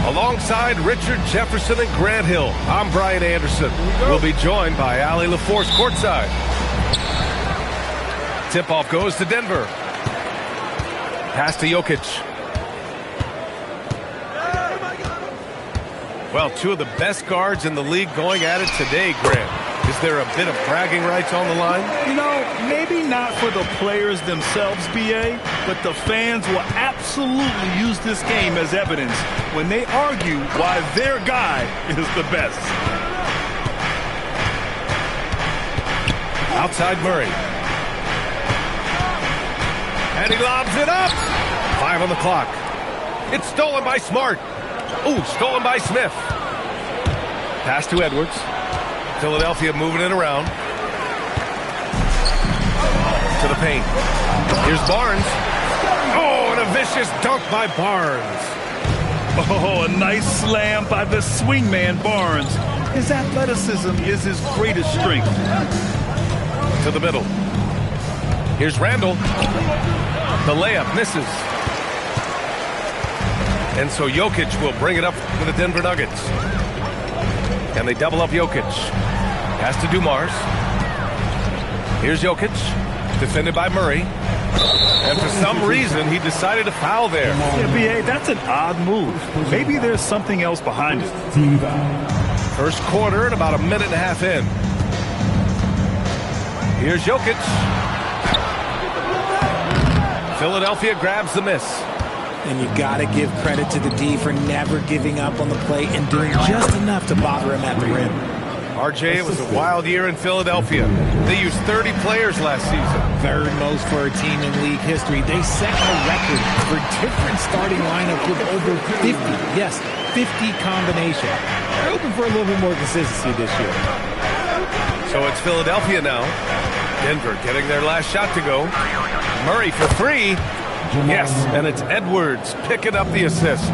Alongside Richard Jefferson and Grant Hill, I'm Brian Anderson. We'll be joined by Allie LaForce courtside. Tip-off goes to Denver. Pass to Jokic. Well, two of the best guards in the league going at it today, Grant. Is there a bit of bragging rights on the line? You know, maybe not for the players themselves, B.A., but the fans will absolutely use this game as evidence when they argue why their guy is the best. Outside Murray. And he lobs it up. 5 on the clock. It's stolen by Smart. Ooh, stolen by Smith. Pass to Edwards. Philadelphia moving it around. To the paint. Here's Barnes. Oh, and a vicious dunk by Barnes. Oh, a nice slam by the swingman Barnes. His athleticism is his greatest strength. To the middle. Here's Randall. The layup misses. And so Jokic will bring it up for the Denver Nuggets. And they double up Jokic. Pass to Dumars. Here's Jokic. Defended by Murray. And for some reason, he decided to foul there. Yeah, B.A., that's an odd move. Maybe there's something else behind it. First quarter and about a minute and a half in. Here's Jokic. Philadelphia grabs the miss. And you got to give credit to the D for never giving up on the play and doing just enough to bother him at the rim. RJ, it was a wild year in Philadelphia. They used 30 players last season. Third most for a team in league history. They set a record for different starting lineups with over 50. Yes, 50 combination. They're hoping for a little bit more consistency this year. So it's Philadelphia now. Denver getting their last shot to go. Murray for 3. Yes, and it's Edwards picking up the assist.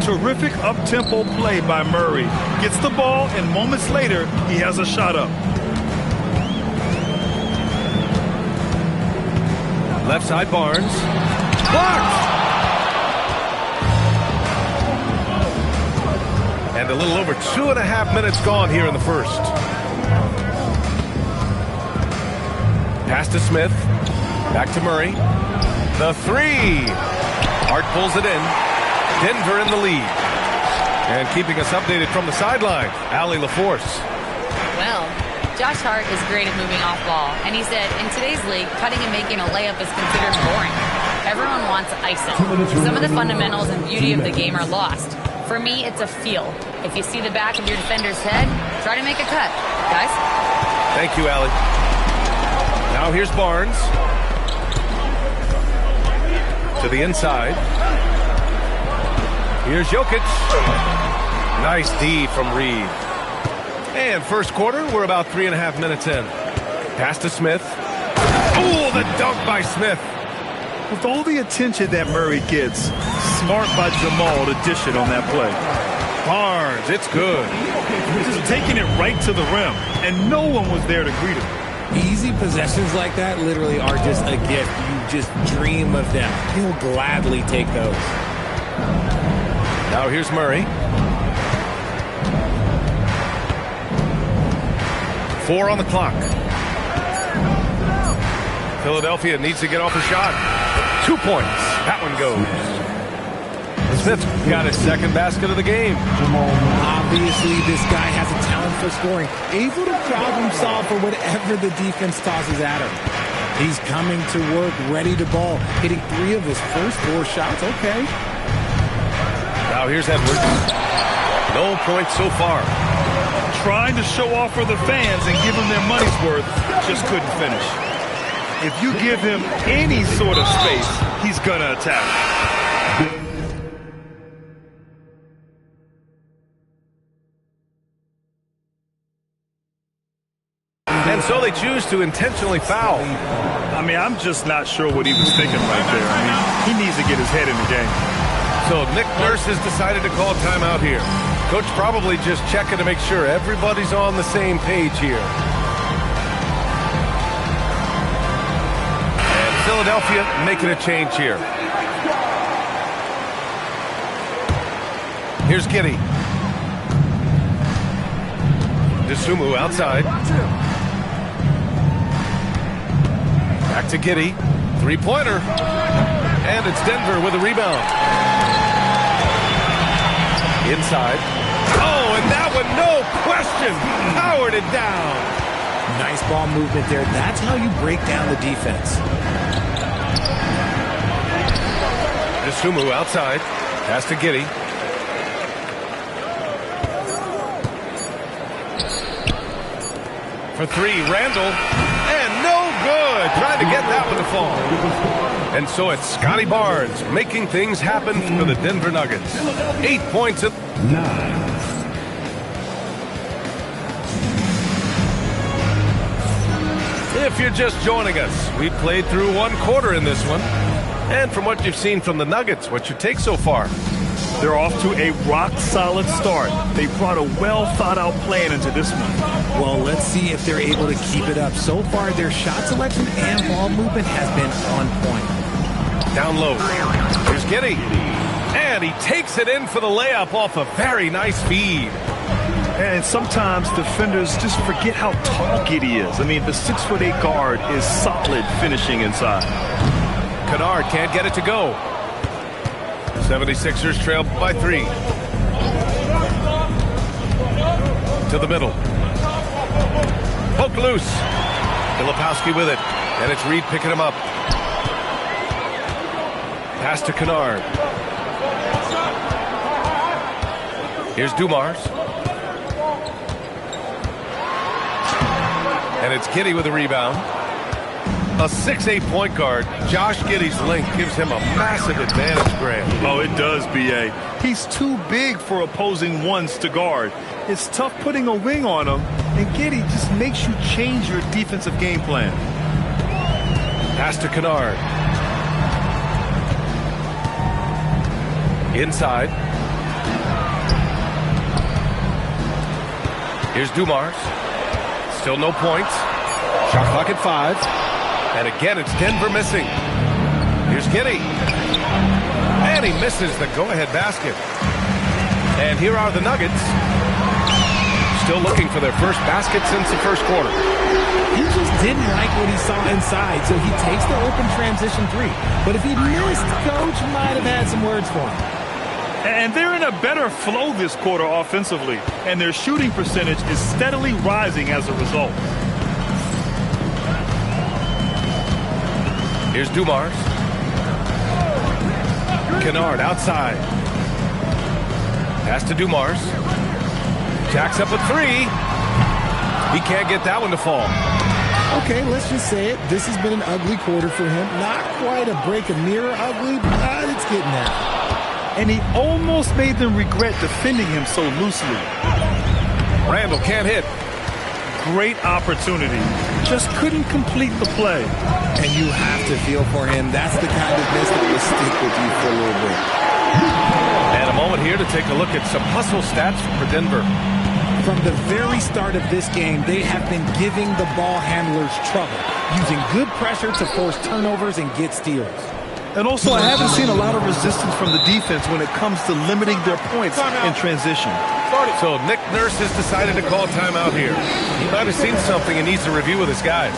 Terrific up-tempo play by Murray. Gets the ball, and moments later, he has a shot up. Left side Barnes. Blocked! And a little over 2.5 minutes gone here in the first. Pass to Smith. Back to Murray. The 3. Hart pulls it in. Denver in the lead. And keeping us updated from the sideline, Allie LaForce. Well, Josh Hart is great at moving off ball. And he said, in today's league, cutting and making a layup is considered boring. Everyone wants icing. Some of the fundamentals and beauty of the game are lost. For me, it's a feel. If you see the back of your defender's head, try to make a cut. Guys? Thank you, Allie. Now here's Barnes. To the inside. Here's Jokic. Nice D from Reed. And first quarter, we're about 3.5 minutes in. Pass to Smith. Oh, the dunk by Smith. With all the attention that Murray gets, smart by Jamal to dish it on that play. Barnes, it's good. Just taking it right to the rim, and no one was there to greet him. Easy possessions like that literally are just a gift. You just dream of them. He'll gladly take those. Now here's Murray. 4 on the clock. Philadelphia needs to get off a shot. 2 points. That one goes. Smith got his second basket of the game. Obviously, this guy has a talent for scoring. Able to problem solve for whatever the defense tosses at him. He's coming to work, ready to ball. Hitting 3 of his first 4 shots. Okay. Now here's Edwards. No points so far. Trying to show off for the fans and give them their money's worth, just couldn't finish. If you give him any sort of space, he's gonna attack. And so they choose to intentionally foul. I mean, I'm just not sure what he was thinking right there. I mean, he needs to get his head in the game. So Nick Nurse has decided to call timeout here. Coach probably just checking to make sure everybody's on the same page here. And Philadelphia making a change here. Here's Giddey. Dosunmu outside. Back to Giddey. Three-pointer. And it's Denver with a rebound. Inside. Oh, and that one, no question, powered it down. Nice ball movement there. That's how you break down the defense. Dosunmu outside. Pass to Giddey. For three, Randall. And no good. Trying to get that one to fall. And so it's Scotty Barnes making things happen for the Denver Nuggets. 8 points at 9. If you're just joining us, we played through one quarter in this one. And from what you've seen from the Nuggets, what's your take so far? They're off to a rock-solid start. They brought a well-thought-out plan into this one. Well, let's see if they're able to keep it up. So far, their shot selection and ball movement has been on point. Down low. Here's Giddey. And he takes it in for the layup off a very nice feed. And sometimes defenders just forget how tall Giddey is. I mean, the 6'8" guard is solid finishing inside. Kennard can't get it to go. 76ers trail by 3. To the middle. Poke loose. Filipowski with it. And it's Reed picking him up. Pass to Kennard. Here's Dumars. And it's Giddey with a rebound. A 6'8" point guard, Josh Giddey's length gives him a massive advantage, Grant. Oh, it does, B.A. He's too big for opposing ones to guard. It's tough putting a wing on him, and Giddey just makes you change your defensive game plan. Pass to Kennard. Inside. Here's Dumars. Still no points. Shot clock at 5. And again, it's Denver missing. Here's Giddey. And he misses the go-ahead basket. And here are the Nuggets. Still looking for their first basket since the first quarter. He just didn't like what he saw inside, so he takes the open transition 3. But if he missed, Coach might have had some words for him. And they're in a better flow this quarter offensively, and their shooting percentage is steadily rising as a result. Here's Dumars. Kennard outside. Pass to Dumars. Jacks up a 3. He can't get that one to fall. Okay, let's just say it. This has been an ugly quarter for him. Not quite a break a mirror ugly, but it's getting there. And he almost made them regret defending him so loosely. Randall can't hit. Great opportunity. Just couldn't complete the play. And you have to feel for him. That's the kind of miss that will stick with you for a little bit. And a moment here to take a look at some hustle stats for Denver. From the very start of this game, they have been giving the ball handlers trouble, using good pressure to force turnovers and get steals. And also, I haven't seen a lot of resistance from the defense when it comes to limiting their points in transition. So Nick Nurse has decided to call timeout here. He might have seen something and needs to review with his guys.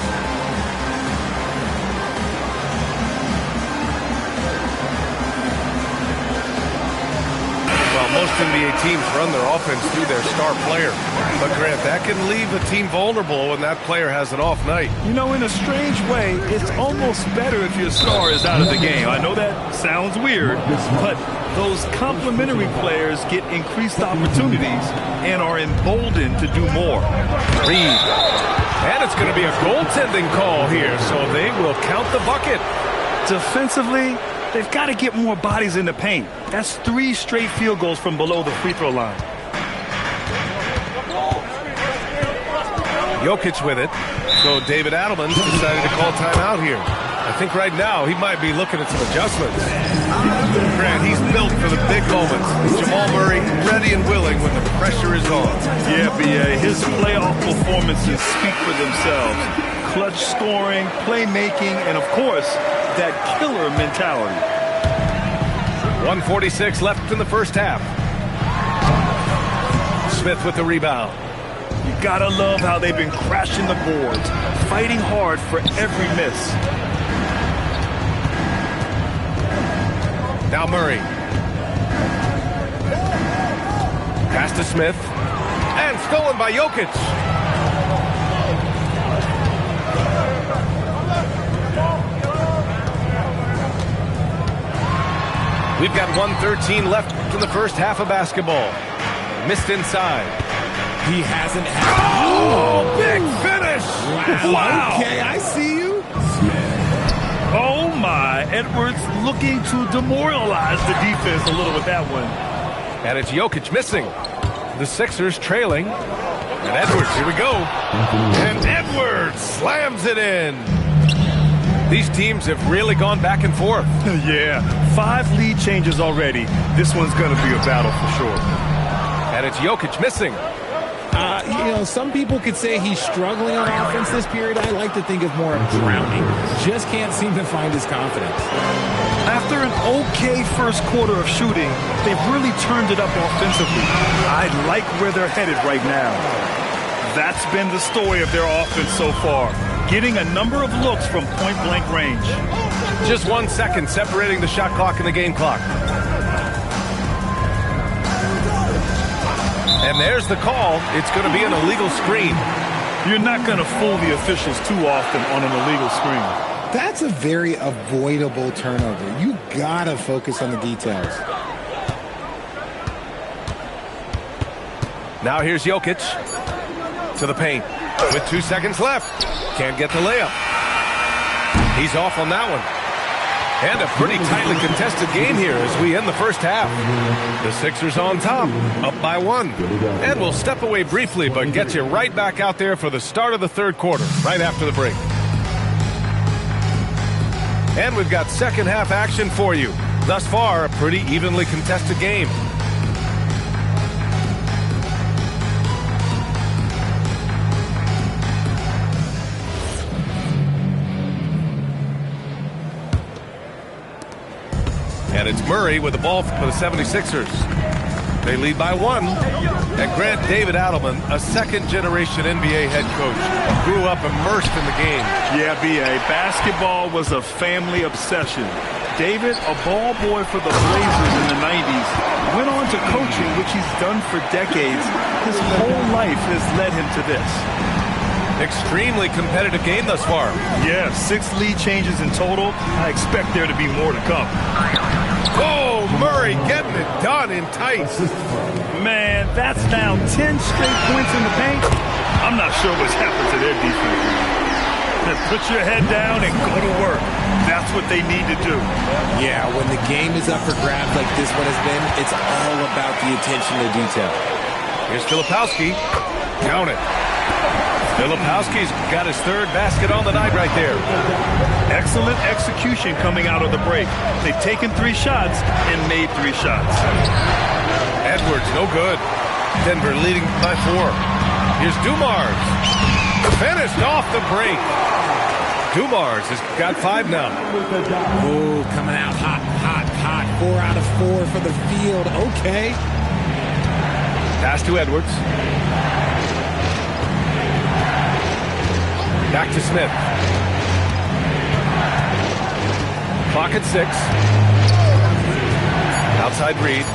Well, most NBA teams run their offense through their star player. But, Grant, that can leave a team vulnerable when that player has an off night. You know, in a strange way, it's almost better if your star is out of the game. I know that sounds weird, but those complementary players get increased opportunities and are emboldened to do more. Reed. And it's going to be a goaltending call here, so they will count the bucket. Defensively, they've got to get more bodies in the paint. That's 3 straight field goals from below the free throw line. Jokic with it. So David Adelman decided to call timeout here. I think right now he might be looking at some adjustments. Grant, he's built for the big moments. Jamal Murray ready and willing when the pressure is on. Yeah, B.A. His playoff performances speak for themselves. Clutch scoring, playmaking, and of course, that killer mentality. 1:46 left in the first half. Smith with the rebound. You gotta love how they've been crashing the boards, fighting hard for every miss. Now Murray. Pass to Smith. And stolen by Jokic. We've got 1:13 left in the first half of basketball. Missed inside. He hasn't had... Oh, big finish! Wow. Okay, I see you. Oh, my. Edwards looking to demoralize the defense a little with that one. And it's Jokic missing. The Sixers trailing. And Edwards, here we go. And Edwards slams it in. These teams have really gone back and forth. Yeah, 5 lead changes already. This one's going to be a battle for sure. And it's Jokic missing. Some people could say he's struggling on offense this period. I like to think of more of drowning. Just can't seem to find his confidence. After an okay first quarter of shooting, they've really turned it up offensively. I like where they're headed right now. That's been the story of their offense so far. Getting a number of looks from point-blank range. Just 1 second separating the shot clock and the game clock. And there's the call. It's going to be an illegal screen. You're not going to fool the officials too often on an illegal screen. That's a very avoidable turnover. You got to focus on the details. Now here's Jokic to the paint with 2 seconds left. Can't get the layup. He's off on that one. And a pretty tightly contested game here as we end the first half. The Sixers on top, up by 1. And we'll step away briefly, but get you right back out there for the start of the third quarter, right after the break. And we've got second half action for you. Thus far, a pretty evenly contested game. And it's Murray with the ball for the 76ers. They lead by 1. And Grant David Adelman, a second-generation NBA head coach, grew up immersed in the game. Yeah, B.A., basketball was a family obsession. David, a ball boy for the Blazers in the 90s, went on to coaching, which he's done for decades. His whole life has led him to this. Extremely competitive game thus far. Yeah, 6 lead changes in total. I expect there to be more to come. Oh, Murray getting it done in tight. Man, that's now 10 straight points in the paint. I'm not sure what's happened to their defense. Put your head down and go to work. That's what they need to do. Yeah, when the game is up for grabs like this one has been, it's all about the attention to detail. Here's Filipowski. Count it. Filipowski's got his 3rd basket on the night right there. Excellent execution coming out of the break. They've taken 3 shots and made 3 shots. Edwards, no good. Denver leading by 4. Here's Dumars. Finished off the break. Dumars has got 5 now. Oh, coming out hot, hot, hot. 4 out of 4 for the field. Okay. Pass to Edwards. Back to Smith. Clock at 6. Outside Reed.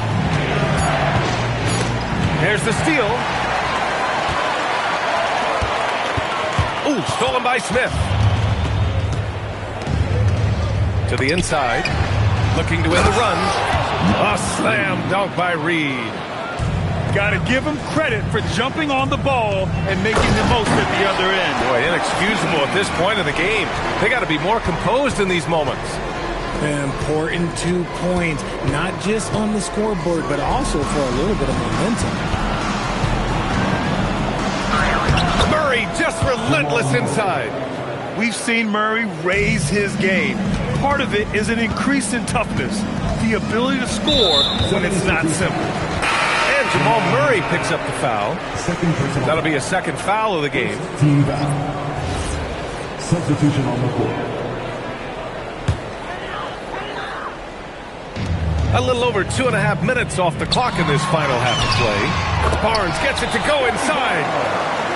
There's the steal. Ooh, stolen by Smith. To the inside. Looking to end the run. A slam dunk by Reed. Got to give him credit for jumping on the ball and making the most at the other end. Boy, inexcusable at this point of the game. They got to be more composed in these moments. Important 2 points, not just on the scoreboard, but also for a little bit of momentum. Murray just relentless inside. We've seen Murray raise his game. Part of it is an increase in toughness, the ability to score when it's not simple. And Jamal Murray picks up the foul. That'll be a second foul of the game. Team foul. Substitution on the court. A little over 2.5 minutes off the clock in this final half of play. Barnes gets it to go inside.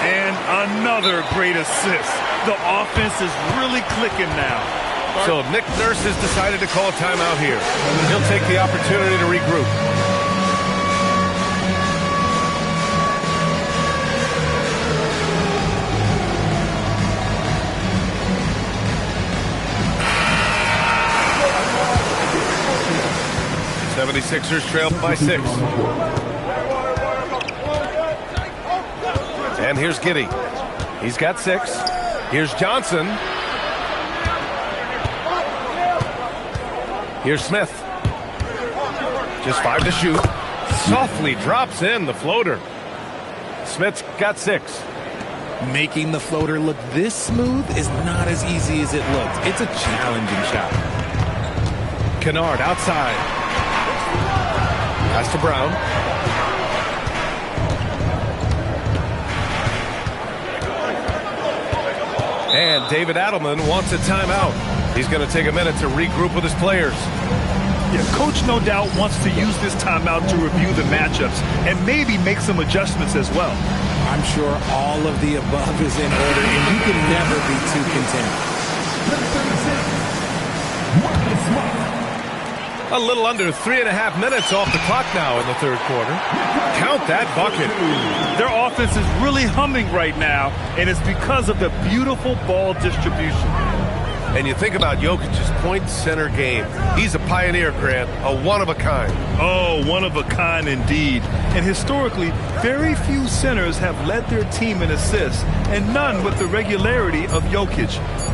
And another great assist. The offense is really clicking now. So Nick Nurse has decided to call a timeout here. He'll take the opportunity to regroup. The 76ers trail by 6. And here's Giddey. He's got 6. Here's Johnson. Here's Smith. Just 5 to shoot. Softly drops in the floater. Smith's got 6. Making the floater look this smooth is not as easy as it looks. It's a challenging shot. Kennard outside. Pass to Brown. And David Adelman wants a timeout. He's going to take a minute to regroup with his players. Yeah, Coach no doubt wants to use this timeout to review the matchups and maybe make some adjustments as well. I'm sure all of the above is in order, and you can never be too content. A little under 3.5 minutes off the clock now in the third quarter. Count that bucket. Their offense is really humming right now, and it's because of the beautiful ball distribution. And you think about Jokic's point center game. He's a pioneer, Grant, a one-of-a-kind. Oh, one-of-a-kind indeed. And historically, very few centers have led their team in assists, and none with the regularity of Jokic.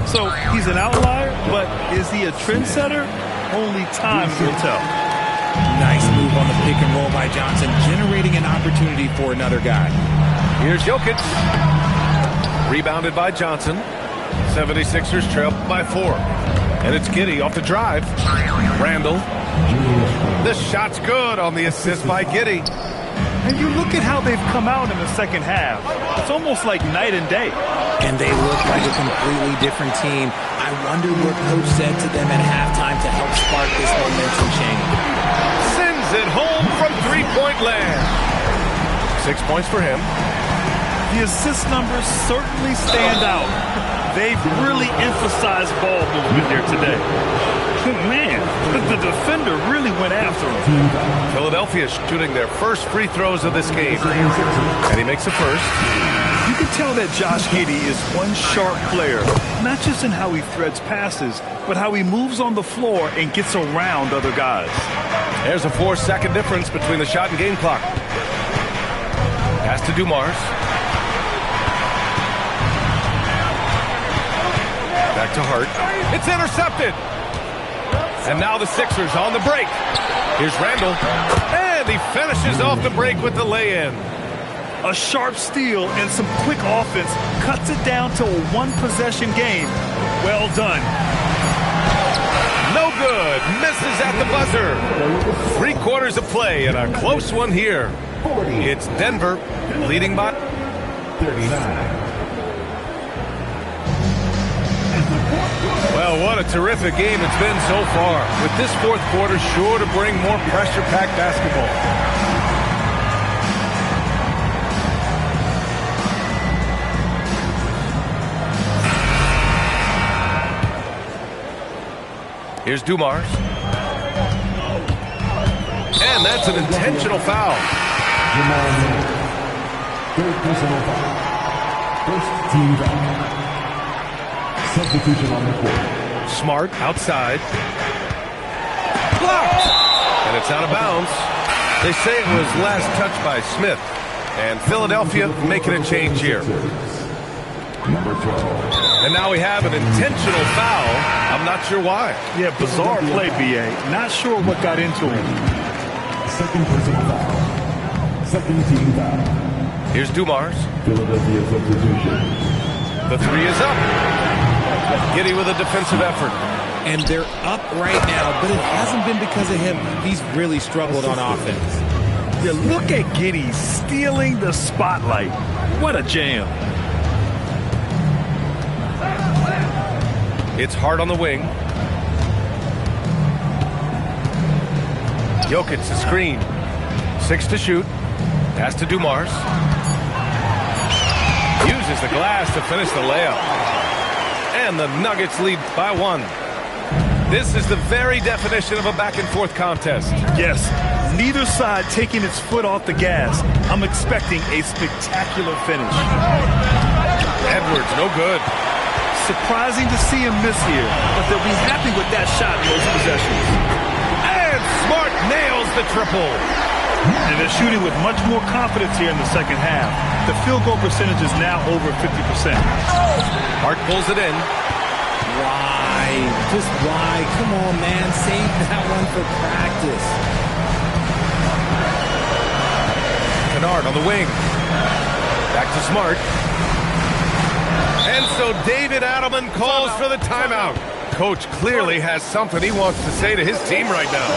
So he's an outlier, but is he a trendsetter? Only time will tell. Nice move on the pick and roll by Johnson, generating an opportunity for another guy. Here's Jokic. Rebounded by Johnson. 76ers trail by 4. And it's Giddey off the drive. Randall. This shot's good on the assist by Giddey. And you look at how they've come out in the second half. It's almost like night and day. And they look like a completely different team. I wonder what Coach said to them at halftime to help spark this momentum change. Sends it home from three-point land. 6 points for him. The assist numbers certainly stand out. They've really emphasized ball movement here today. Man, the defender really went after him. Philadelphia shooting their first free throws of this game. And he makes the first. You can tell that Josh Giddey is one sharp player, not just in how he threads passes, but how he moves on the floor and gets around other guys. There's a 4-second difference between the shot and game clock. Pass to Dumars. Back to Hart. It's intercepted. And now the Sixers on the break. Here's Randall. And he finishes off the break with the lay-in. A sharp steal and some quick offense cuts it down to a one-possession game. Well done. No good. Misses at the buzzer. 3 quarters of play and a close one here. It's Denver leading by 39. Well, what a terrific game it's been so far. With this fourth quarter sure to bring more pressure-packed basketball. Here's Dumars. And that's an intentional foul. Third personal foul. First team foul. Substitution on the court. Smart outside. Blocked! And it's out of bounds. They say it was last touched by Smith. And Philadelphia making a change here. Number 12. And now we have an intentional foul. I'm not sure why. Yeah, bizarre play, B.A. Not sure what got into him. Second personal foul. Second team foul. Here's Dumars. Philadelphia substitution. The 3 is up. Giddey with a defensive effort. And they're up right now, but it hasn't been because of him. He's really struggled on offense. Yeah, look at Giddey stealing the spotlight. What a jam. It's Hart on the wing. Jokic the screen. 6 to shoot. Pass to Dumars. Uses the glass to finish the layup. And the Nuggets lead by 1. This is the very definition of a back-and-forth contest. Yes, neither side taking its foot off the gas. I'm expecting a spectacular finish. Edwards, no good. Surprising to see him miss here, but they'll be happy with that shot in those possessions. And Smart nails the triple. And they're shooting with much more confidence here in the second half. The field goal percentage is now over 50%. Hart pulls it in. Why? Just why? Come on, man. Save that one for practice. Kennard on the wing. Back to Smart. And so David Adelman calls for the timeout. Coach clearly has something he wants to say to his team right now.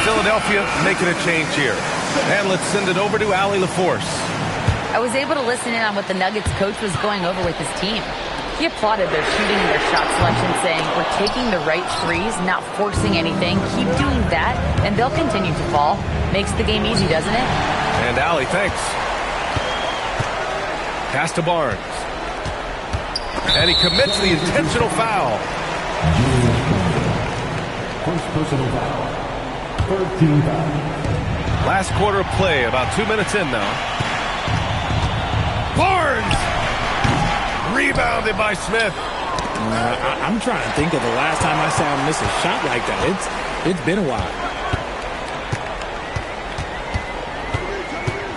Philadelphia making a change here. And let's send it over to Allie LaForce. I was able to listen in on what the Nuggets coach was going over with his team. He applauded their shooting and their shot selection, saying, we're taking the right threes, not forcing anything. Keep doing that, and they'll continue to fall. Makes the game easy, doesn't it? And Allie, thanks. Pass to Barnes. And he commits the intentional foul. First personal foul. 13 foul. Last quarter of play, about 2 minutes in now. Barnes! Rebounded by Smith. I'm trying to think of the last time I saw him miss a shot like that. It's been a while.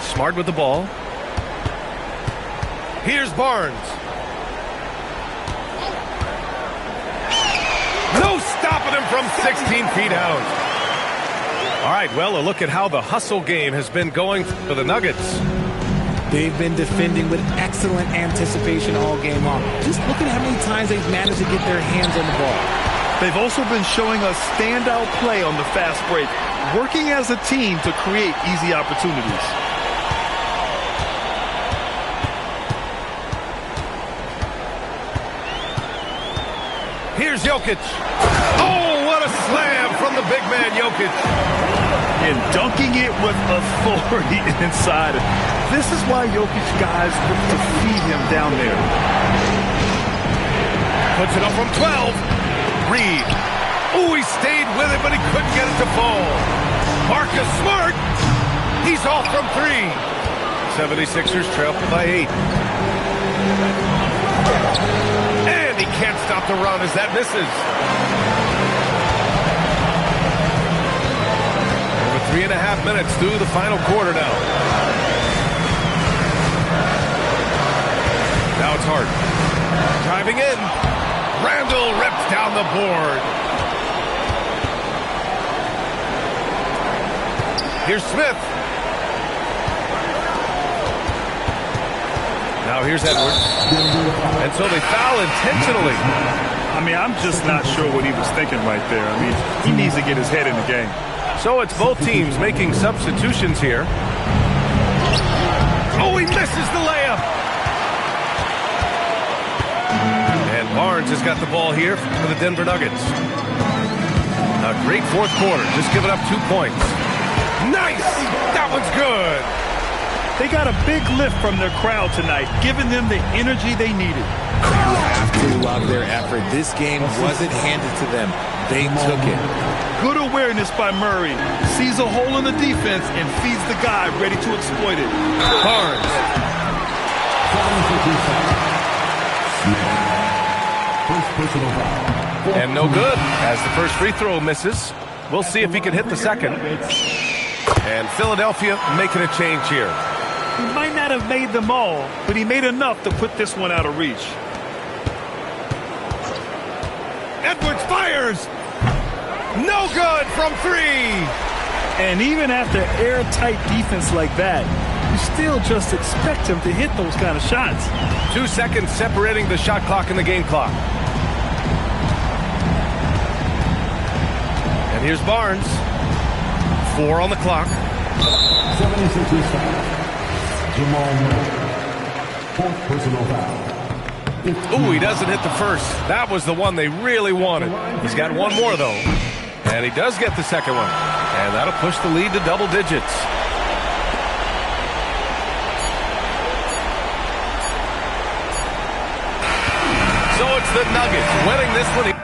Smart with the ball. Here's Barnes. No stopping him from 16 feet out. All right, well, a look at how the hustle game has been going for the Nuggets. They've been defending with excellent anticipation all game long. Just look at how many times they've managed to get their hands on the ball. They've also been showing us standout play on the fast break, working as a team to create easy opportunities. Here's Jokic. Oh, what a slam from the big man, Jokic. And dunking it with authority inside. This is why Jokic guys look to feed him down there. Puts it up from 12. Reed. Oh, he stayed with it, but he couldn't get it to fall. Marcus Smart. He's off from 3. 76ers trail by 8. And he can't stop the run as that misses. Over 3.5 minutes through the final quarter now. Now it's Hart. Driving in. Randall rips down the board. Here's Smith. Now here's Edwards. And so they foul intentionally. I mean, I'm just not sure what he was thinking right there. I mean, he needs to get his head in the game. So it's both teams making substitutions here. Oh, he misses the layup. And Barnes has got the ball here for the Denver Nuggets. A great fourth quarter, just giving up 2 points. Nice! That one's good. They got a big lift from their crowd tonight, giving them the energy they needed. You have to love their effort. This game wasn't handed to them. They took it. Good awareness by Murray. Sees a hole in the defense and feeds the guy ready to exploit it. Barnes. First personal foul. And no good as the first free throw misses. We'll see if he can hit the second. And Philadelphia making a change here. He might not have made them all, but he made enough to put this one out of reach. Edwards fires. No good from 3. And even after airtight defense like that, you still just expect him to hit those kind of shots. 2 seconds separating the shot clock and the game clock. And here's Barnes. 4 on the clock. 76ers foul. Jamal Murray. 4th personal foul. Ooh, he doesn't hit the first. That was the one they really wanted. He's got one more, though. And he does get the second one. And that'll push the lead to double digits. So it's the Nuggets winning this one.